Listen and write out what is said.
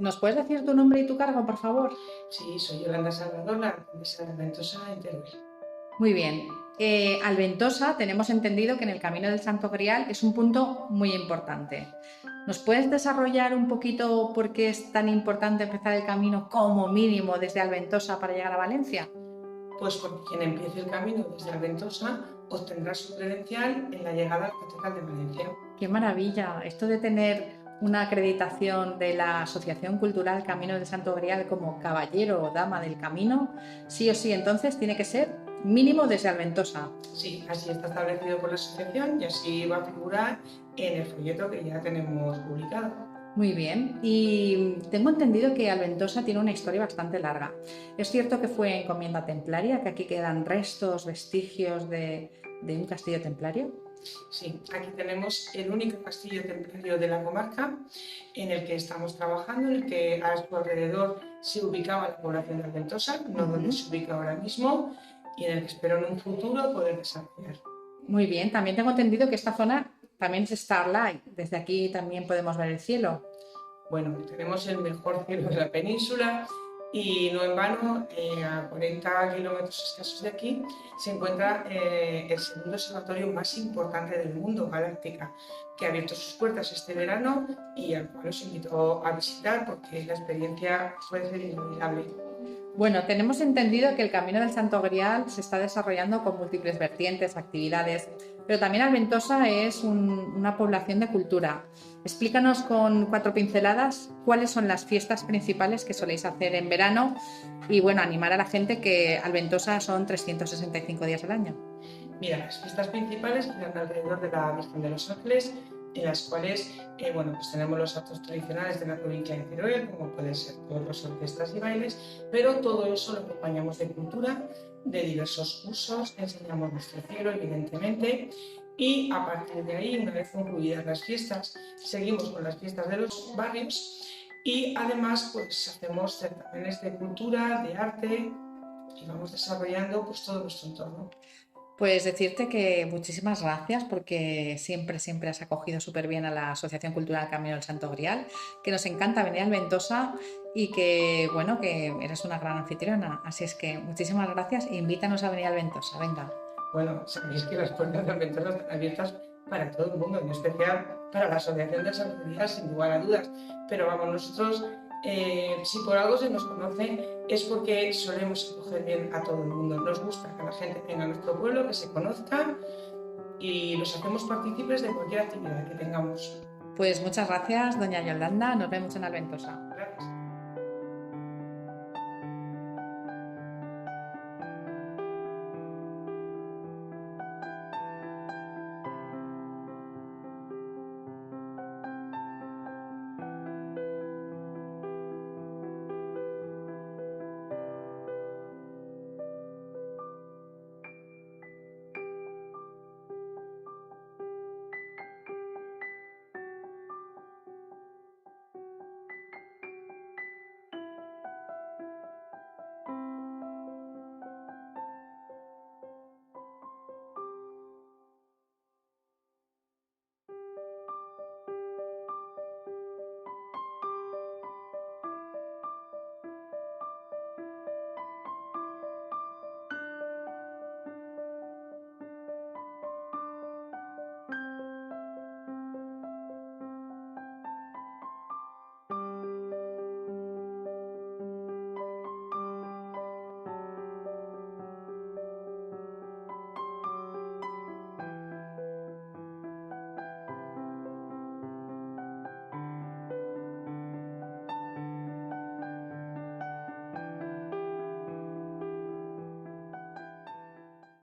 ¿Nos puedes decir tu nombre y tu cargo, por favor? Sí, soy Yolanda Salvador, la alcaldesa de Alventosa en Teruel. Muy bien. Alventosa, tenemos entendido que en el Camino del Santo Grial es un punto muy importante. ¿Nos puedes desarrollar un poquito por qué es tan importante empezar el camino como mínimo desde Alventosa para llegar a Valencia? Pues porque quien empiece el camino desde Alventosa obtendrá su credencial en la llegada a la Catedral de Valencia. ¡Qué maravilla! Esto de tener una acreditación de la Asociación Cultural Camino del Santo Grial como caballero o dama del camino, sí o sí, entonces tiene que ser mínimo desde Alventosa. Sí, así está establecido por la asociación y así va a figurar en el folleto que ya tenemos publicado. Muy bien, y tengo entendido que Alventosa tiene una historia bastante larga. ¿Es cierto que fue encomienda templaria, que aquí quedan restos, vestigios de un castillo templario? Sí, aquí tenemos el único castillo templario de la comarca en el que estamos trabajando, en el que a su alrededor se ubicaba la población de Alventosa, no donde se ubica ahora mismo, y en el que espero en un futuro poder desarrollar. Muy bien, también tengo entendido que esta zona también es Starlight. Desde aquí también podemos ver el cielo. Bueno, tenemos el mejor cielo de la península y no en vano, a 40 kilómetros escasos de aquí, se encuentra el segundo observatorio más importante del mundo, Galáctica, que ha abierto sus puertas este verano y al cual os invito a visitar porque la experiencia puede ser inolvidable. Bueno, tenemos entendido que el Camino del Santo Grial se está desarrollando con múltiples vertientes, actividades, pero también Alventosa es una población de cultura. Explícanos con 4 pinceladas cuáles son las fiestas principales que soléis hacer en verano y, bueno, animar a la gente que Alventosa son 365 días al año. Mira, las fiestas principales giran alrededor de la Virgen de los Ángeles, en las cuales bueno, pues tenemos los actos tradicionales de la provincia de Teruel, como pueden ser todas las orquestas y bailes, pero todo eso lo acompañamos de cultura, de diversos usos, enseñamos nuestro cielo, evidentemente, y a partir de ahí, una vez concluidas las fiestas, seguimos con las fiestas de los barrios y además pues hacemos certámenes de cultura, de arte y vamos desarrollando pues todo nuestro entorno. Pues decirte que muchísimas gracias porque siempre has acogido súper bien a la Asociación Cultural Camino del Santo Grial, que nos encanta venir a Alventosa y que, bueno, que eres una gran anfitriona. Así es que muchísimas gracias e invítanos a venir a Alventosa. Venga. Bueno, sabéis que las puertas de Alventosa están abiertas para todo el mundo, en especial para la Asociación de Sanidad, sin lugar a dudas. Pero vamos, nosotros, si por algo se nos conoce, es porque solemos acoger bien a todo el mundo. Nos gusta que la gente venga a nuestro pueblo, que se conozcan y los hacemos partícipes de cualquier actividad que tengamos. Pues muchas gracias, doña Yolanda. Nos vemos en Alventosa. Gracias.